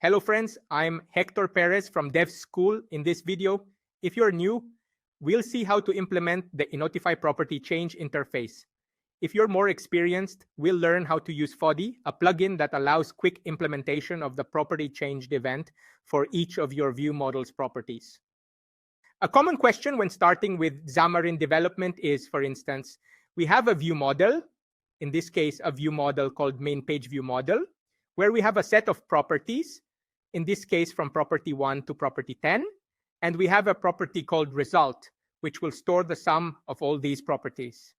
Hello friends, I'm Hector Perez from Dev School. In this video, if you're new, we'll see how to implement the INotifyPropertyChanged interface. If you're more experienced, we'll learn how to use Fody, a plugin that allows quick implementation of the PropertyChanged event for each of your view model's properties. A common question when starting with Xamarin development is, for instance, we have a view model, in this case, a view model called main page view model, where we have a set of properties, in this case from property 1 to property 10, and we have a property called result, which will store the sum of all these properties.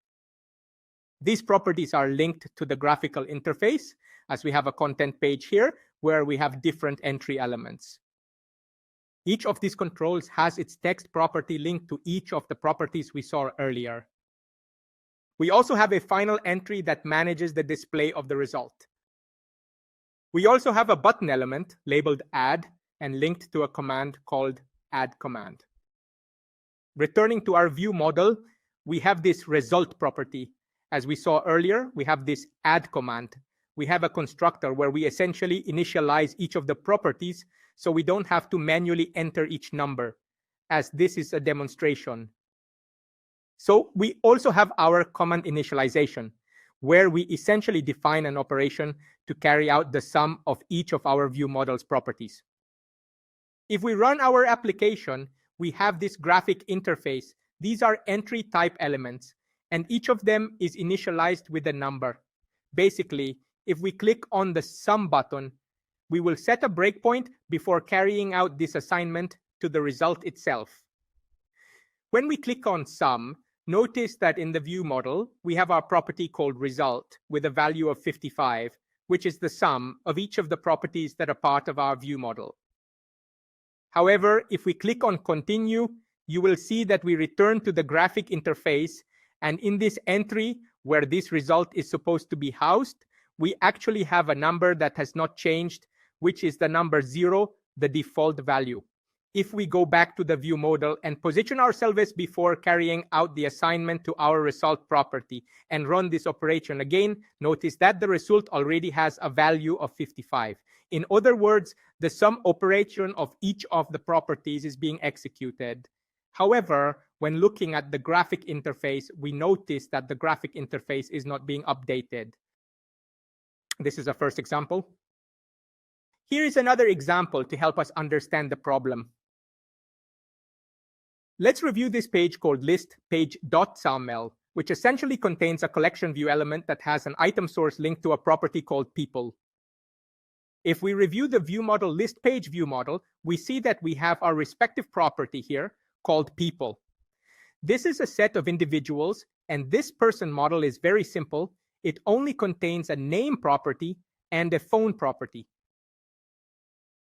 These properties are linked to the graphical interface, as we have a content page here, where we have different entry elements. Each of these controls has its text property linked to each of the properties we saw earlier. We also have a final entry that manages the display of the result. We also have a button element labeled add and linked to a command called add command. Returning to our view model, we have this result property. As we saw earlier, we have this add command. We have a constructor where we essentially initialize each of the properties so we don't have to manually enter each number, as this is a demonstration. So we also have our command initialization, where we essentially define an operation to carry out the sum of each of our view model's properties. If we run our application, we have this graphic interface. These are entry type elements, and each of them is initialized with a number. Basically, if we click on the sum button, we will set a breakpoint before carrying out this assignment to the result itself. When we click on sum, notice that in the view model, we have our property called result with a value of 55, which is the sum of each of the properties that are part of our view model. However, if we click on continue, you will see that we return to the graphic interface, and in this entry where this result is supposed to be housed, we actually have a number that has not changed, which is the number 0, the default value. If we go back to the view model and position ourselves as before carrying out the assignment to our result property and run this operation again, notice that the result already has a value of 55. In other words, the sum operation of each of the properties is being executed. However, when looking at the graphic interface, we notice that the graphic interface is not being updated. This is a first example. Here is another example to help us understand the problem. Let's review this page called listPage.xaml, which essentially contains a collection view element that has an item source linked to a property called people. If we review the view model list page view model, we see that we have our respective property here called people. This is a set of individuals, and this person model is very simple. It only contains a name property and a phone property.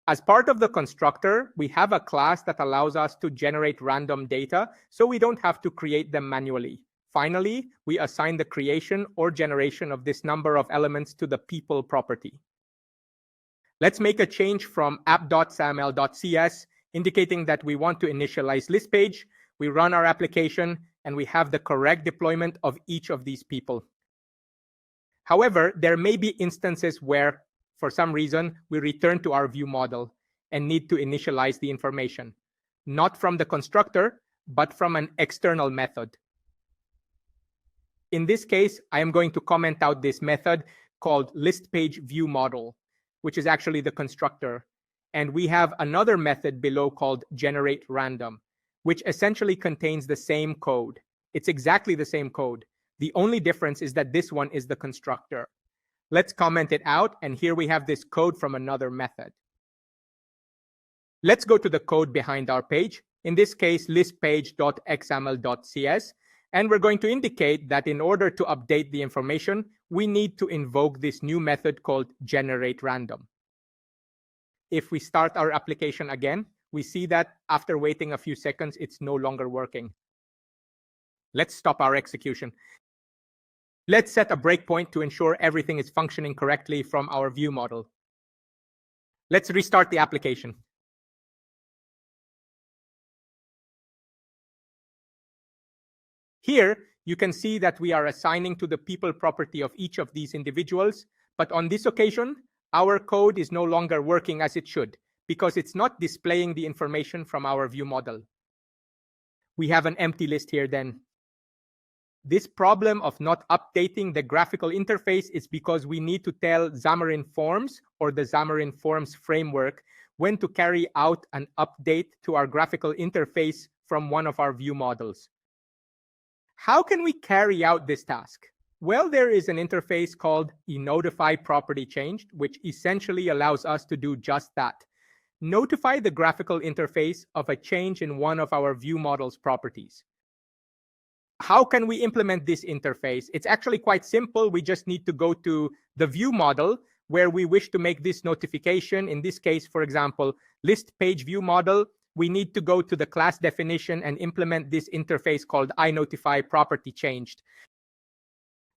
As part of the constructor, we have a class that allows us to generate random data, so we don't have to create them manually. Finally, we assign the creation or generation of this number of elements to the people property. Let's make a change from app.xaml.cs, indicating that we want to initialize list page. We run our application, and we have the correct deployment of each of these people. However, there may be instances where, for some reason, we return to our view model and need to initialize the information, not from the constructor, but from an external method. In this case, I am going to comment out this method called listPageViewModel, which is actually the constructor. And we have another method below called generateRandom, which essentially contains the same code. It's exactly the same code. The only difference is that this one is the constructor. Let's comment it out, and here we have this code from another method. Let's go to the code behind our page, in this case listpage.xml.cs, and we're going to indicate that in order to update the information, we need to invoke this new method called generateRandom. If we start our application again, we see that after waiting a few seconds, it's no longer working. Let's stop our execution. Let's set a breakpoint to ensure everything is functioning correctly from our view model. Let's restart the application. Here, you can see that we are assigning to the people property of each of these individuals, but on this occasion, our code is no longer working as it should because it's not displaying the information from our view model. We have an empty list here then. This problem of not updating the graphical interface is because we need to tell Xamarin Forms or the Xamarin Forms framework when to carry out an update to our graphical interface from one of our view models. How can we carry out this task? Well, there is an interface called INotifyPropertyChanged, which essentially allows us to do just that. Notify the graphical interface of a change in one of our view model's properties. How can we implement this interface? It's actually quite simple. We just need to go to the view model where we wish to make this notification. In this case, for example, list page view model. We need to go to the class definition and implement this interface called INotifyPropertyChanged.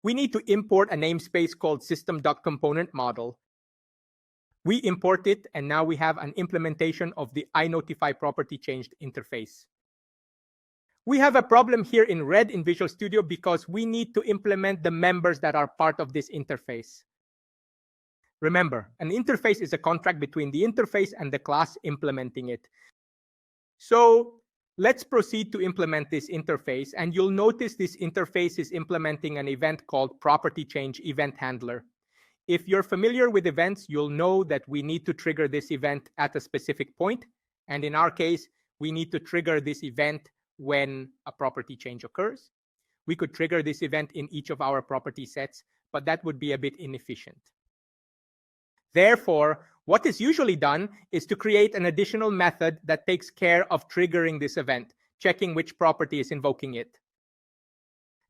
We need to import a namespace called system.componentModel. We import it, and now we have an implementation of the INotifyPropertyChanged interface. We have a problem here in red in Visual Studio because we need to implement the members that are part of this interface. Remember, an interface is a contract between the interface and the class implementing it. So let's proceed to implement this interface, and you'll notice this interface is implementing an event called PropertyChange Event Handler. If you're familiar with events, you'll know that we need to trigger this event at a specific point, and in our case, we need to trigger this event when a property change occurs. We could trigger this event in each of our property sets, but that would be a bit inefficient. Therefore, what is usually done is to create an additional method that takes care of triggering this event, checking which property is invoking it.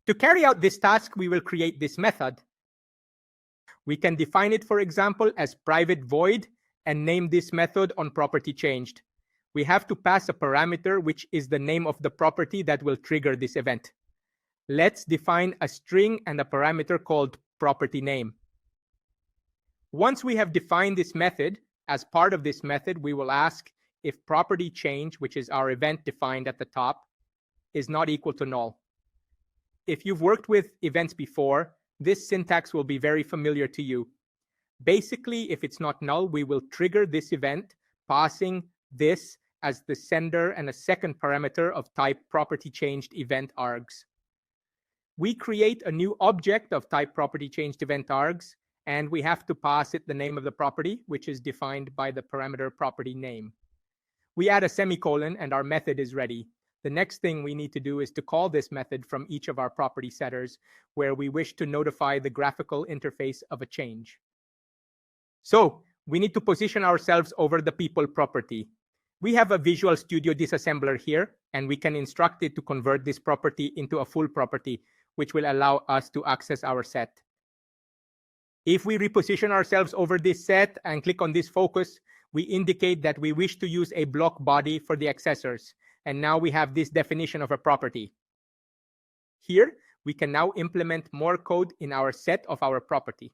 To carry out this task, we will create this method. We can define it, for example, as private void and name this method on PropertyChanged. We have to pass a parameter, which is the name of the property that will trigger this event. Let's define a string and a parameter called property name. Once we have defined this method, as part of this method, we will ask if property change, which is our event defined at the top, is not equal to null. If you've worked with events before, this syntax will be very familiar to you. Basically, if it's not null, we will trigger this event, passing this as the sender and a second parameter of type PropertyChanged event args. We create a new object of type PropertyChanged event args, and we have to pass it the name of the property, which is defined by the parameter property name. We add a semicolon and our method is ready. The next thing we need to do is to call this method from each of our property setters where we wish to notify the graphical interface of a change. So we need to position ourselves over the people property. We have a Visual Studio disassembler here, and we can instruct it to convert this property into a full property, which will allow us to access our set. If we reposition ourselves over this set and click on this focus, we indicate that we wish to use a block body for the accessors. And now we have this definition of a property. Here, we can now implement more code in our set of our property.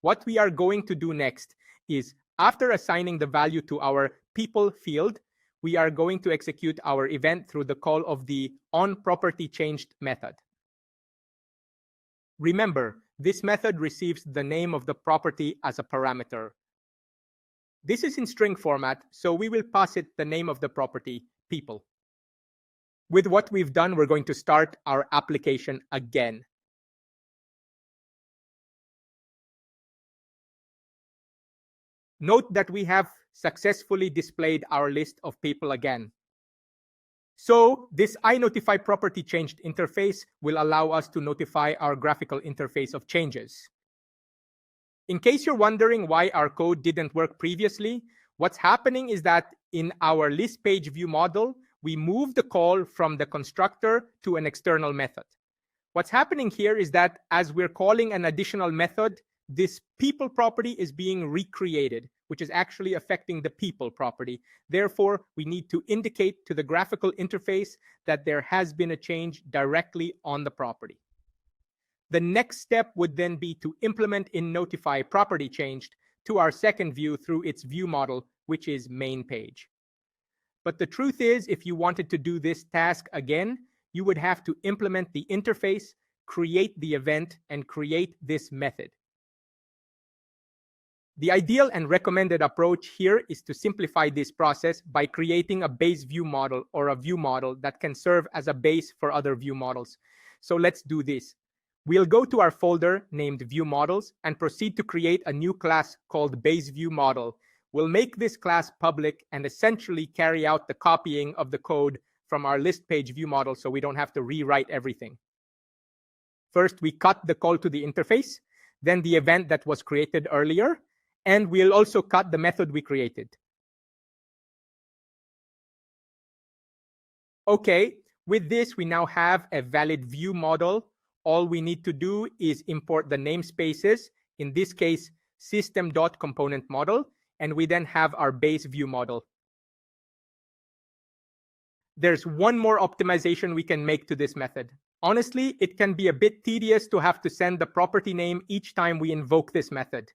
What we are going to do next is, after assigning the value to our people field, we are going to execute our event through the call of the onPropertyChanged method. Remember, this method receives the name of the property as a parameter. This is in string format, so we will pass it the name of the property, people. With what we've done, we're going to start our application again. Note that we have successfully displayed our list of people again. So this INotifyPropertyChanged interface will allow us to notify our graphical interface of changes. In case you're wondering why our code didn't work previously, what's happening is that in our list page view model, we move the call from the constructor to an external method. What's happening here is that as we're calling an additional method, this people property is being recreated, which is actually affecting the people property. Therefore, we need to indicate to the graphical interface that there has been a change directly on the property. The next step would then be to implement INotifyPropertyChanged to our second view through its view model, which is main page. But the truth is, if you wanted to do this task again, you would have to implement the interface, create the event, and create this method. The ideal and recommended approach here is to simplify this process by creating a base view model or a view model that can serve as a base for other view models. So let's do this. We'll go to our folder named View Models and proceed to create a new class called Base View Model. We'll make this class public and essentially carry out the copying of the code from our list page view model so we don't have to rewrite everything. First, we cut the call to the interface, then the event that was created earlier, and we'll also cut the method we created. Okay, with this, we now have a valid view model. All we need to do is import the namespaces, in this case, system.componentModel, and we then have our base view model. There's one more optimization we can make to this method. Honestly, it can be a bit tedious to have to send the property name each time we invoke this method.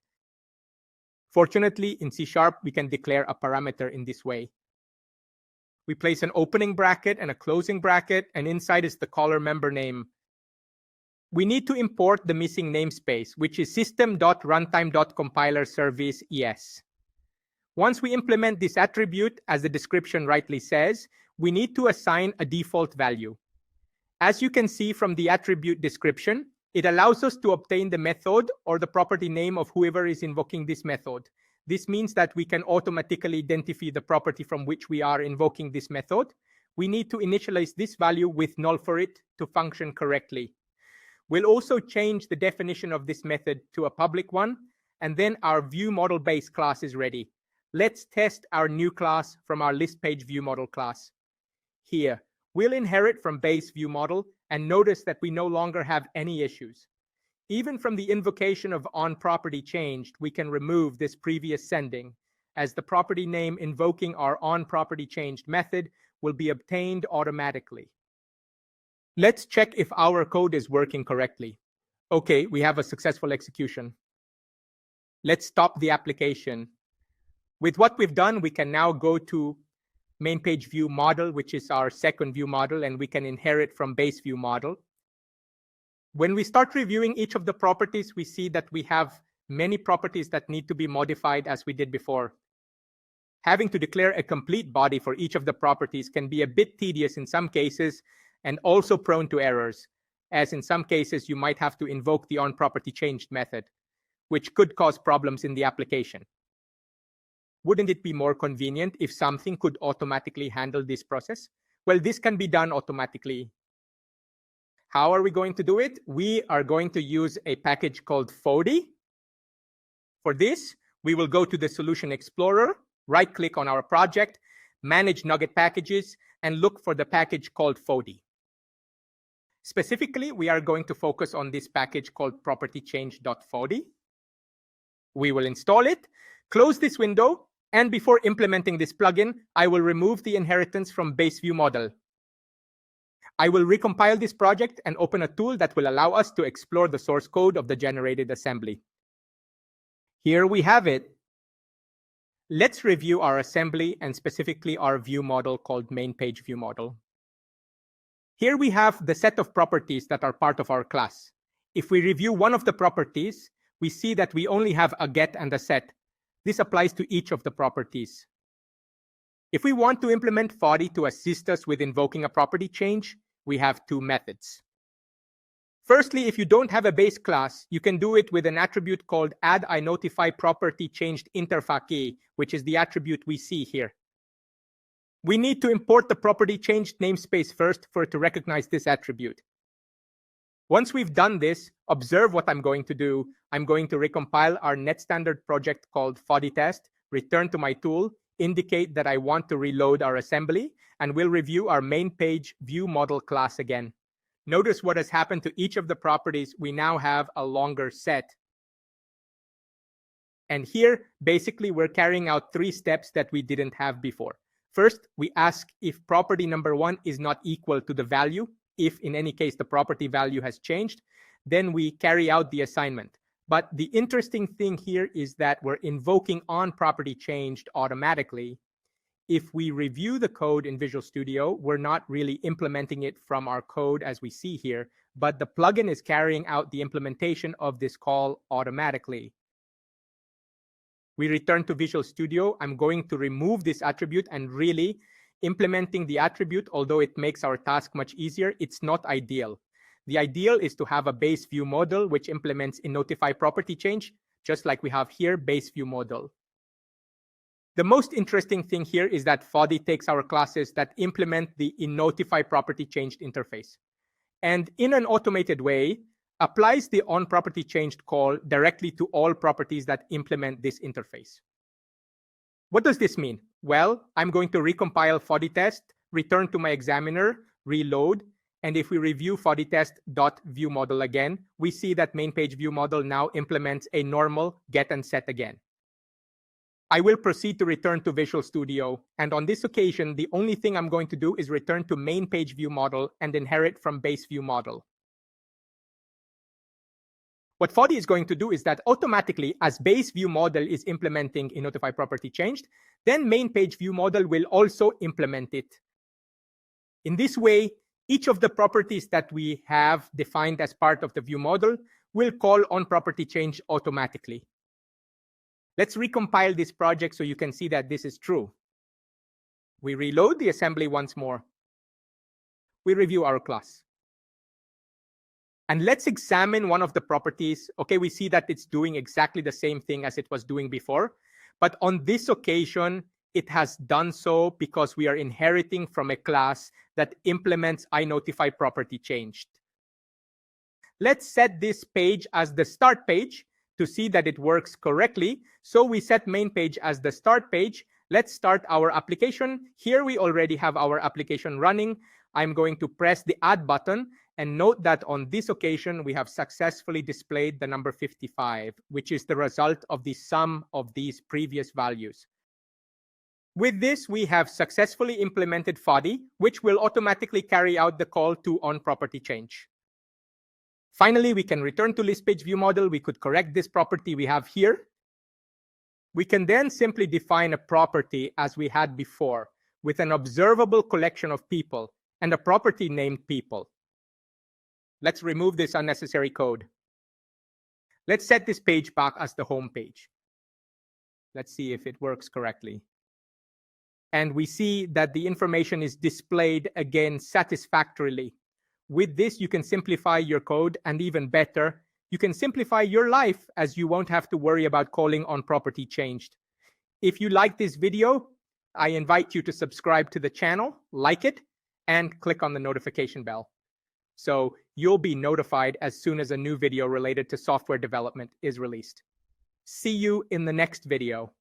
Fortunately, in C#, we can declare a parameter in this way. We place an opening bracket and a closing bracket, and inside is the caller member name. We need to import the missing namespace, which is system.runtime.compilerService.es. Once we implement this attribute, as the description rightly says, we need to assign a default value. As you can see from the attribute description, it allows us to obtain the method or the property name of whoever is invoking this method. This means that we can automatically identify the property from which we are invoking this method. We need to initialize this value with null for it to function correctly. We'll also change the definition of this method to a public one, and then our view model base class is ready. Let's test our new class from our list page view model class. Here, we'll inherit from base view model, and notice that we no longer have any issues. Even from the invocation of onPropertyChanged, we can remove this previous sending, as the property name invoking our onPropertyChanged method will be obtained automatically. Let's check if our code is working correctly. Okay, we have a successful execution. Let's stop the application. With what we've done, we can now go to main page view model, which is our second view model, and we can inherit from base view model. When we start reviewing each of the properties, we see that we have many properties that need to be modified as we did before. Having to declare a complete body for each of the properties can be a bit tedious in some cases and also prone to errors, as in some cases you might have to invoke the onPropertyChanged method, which could cause problems in the application. Wouldn't it be more convenient if something could automatically handle this process? Well, this can be done automatically. How are we going to do it? We are going to use a package called Fody. For this, we will go to the Solution Explorer, right-click on our project, manage Nugget packages, and look for the package called Fody. Specifically, we are going to focus on this package called propertychange.fody. We will install it, close this window, and before implementing this plugin, I will remove the inheritance from base view model. I will recompile this project and open a tool that will allow us to explore the source code of the generated assembly. Here we have it. Let's review our assembly and specifically our view model called main page view model. Here we have the set of properties that are part of our class. If we review one of the properties, we see that we only have a get and a set. This applies to each of the properties. If we want to implement Fody to assist us with invoking a property change, we have two methods. Firstly, if you don't have a base class, you can do it with an attribute called add INotifyPropertyChanged interface, which is the attribute we see here. We need to import the PropertyChanged namespace first for it to recognize this attribute. Once we've done this, observe what I'm going to do. I'm going to recompile our net standard project called Fody test, return to my tool, indicate that I want to reload our assembly, and we'll review our main page view model class again. Notice what has happened to each of the properties. We now have a longer set. And here, basically, we're carrying out three steps that we didn't have before. First, we ask if property number 1 is not equal to the value. If in any case the property value has changed, then we carry out the assignment. But the interesting thing here is that we're invoking onPropertyChanged automatically. If we review the code in Visual Studio, we're not really implementing it from our code as we see here, but the plugin is carrying out the implementation of this call automatically. We return to Visual Studio. I'm going to remove this attribute, and really implementing the attribute, although it makes our task much easier, it's not ideal. The ideal is to have a base view model which implements INotifyPropertyChanged, just like we have here, base view model. The most interesting thing here is that Fody takes our classes that implement the INotifyPropertyChanged interface, and in an automated way, applies the onPropertyChanged call directly to all properties that implement this interface. What does this mean? Well, I'm going to recompile Fody test, return to my examiner, reload, and if we review Fody test.viewModel again, we see that main page view model now implements a normal get and set again. I will proceed to return to Visual Studio, and on this occasion, the only thing I'm going to do is return to main page view model and inherit from base view model. What Fody is going to do is that automatically, as base view model is implementing INotifyPropertyChanged, then main page view model will also implement it. In this way, each of the properties that we have defined as part of the view model will call onPropertyChanged automatically. Let's recompile this project so you can see that this is true. We reload the assembly once more. We review our class. And let's examine one of the properties. Okay, we see that it's doing exactly the same thing as it was doing before. But on this occasion, it has done so because we are inheriting from a class that implements INotifyPropertyChanged. Let's set this page as the start page to see that it works correctly. So we set main page as the start page. Let's start our application. Here we already have our application running. I'm going to press the add button, and note that on this occasion, we have successfully displayed the number 55, which is the result of the sum of these previous values. With this, we have successfully implemented Fody, which will automatically carry out the call to onPropertyChanged. Finally, we can return to list page view model. We could correct this property we have here. We can then simply define a property as we had before, with an observable collection of people and a property named people. Let's remove this unnecessary code. Let's set this page back as the home page. Let's see if it works correctly. And we see that the information is displayed again satisfactorily. With this, you can simplify your code, and even better, you can simplify your life as you won't have to worry about calling onPropertyChanged. If you like this video, I invite you to subscribe to the channel, like it, and click on the notification bell, so you'll be notified as soon as a new video related to software development is released. See you in the next video.